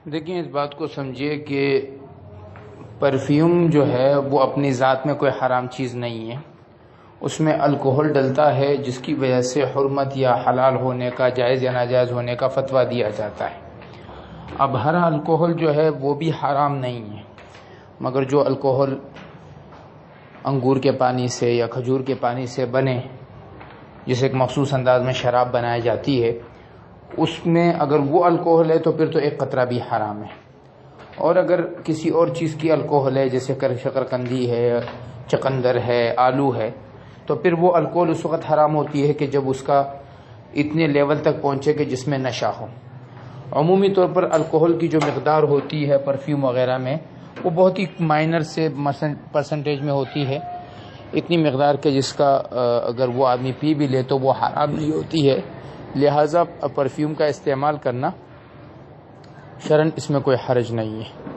دیکھیں، اس بات کو سمجھیے کہ پرفیوم جو ہے وہ اپنی ذات میں کوئی حرام چیز نہیں ہے. اس میں الکوہل ڈلتا ہے جس کی وجہ سے حرمت یا حلال ہونے کا، جائز یا ناجائز ہونے کا فتویٰ دیا جاتا ہے. اب ہر الکوہل جو ہے وہ بھی حرام نہیں ہے، مگر جو الکوہل انگور کے پانی سے یا کھجور کے پانی سے بنے، جسے ایک مخصوص انداز میں شراب بنائی جاتی ہے، اس میں اگر وہ الکوہل ہے تو پھر تو ایک قطرہ بھی حرام ہے. اور اگر کسی اور چیز کی الکوہل ہے، جیسے شکرقندی ہے، چقندر ہے، آلو ہے، تو پھر وہ الکوہل اس وقت حرام ہوتی ہے کہ جب اس کا اتنے لیول تک پہنچے کہ جس میں نشہ ہو. عمومی طور پر الکوہل کی جو مقدار ہوتی ہے پرفیوم وغیرہ میں، وہ بہت ہی مائنر سے پرسنٹیج میں ہوتی ہے، اتنی مقدار کے جس کا اگر وہ آدمی پی بھی لے تو وہ حرام نہیں ہوتی ہے. لہٰذا پرفیوم کا استعمال کرنا شرعاً اس میں کوئی حرج نہیں ہے.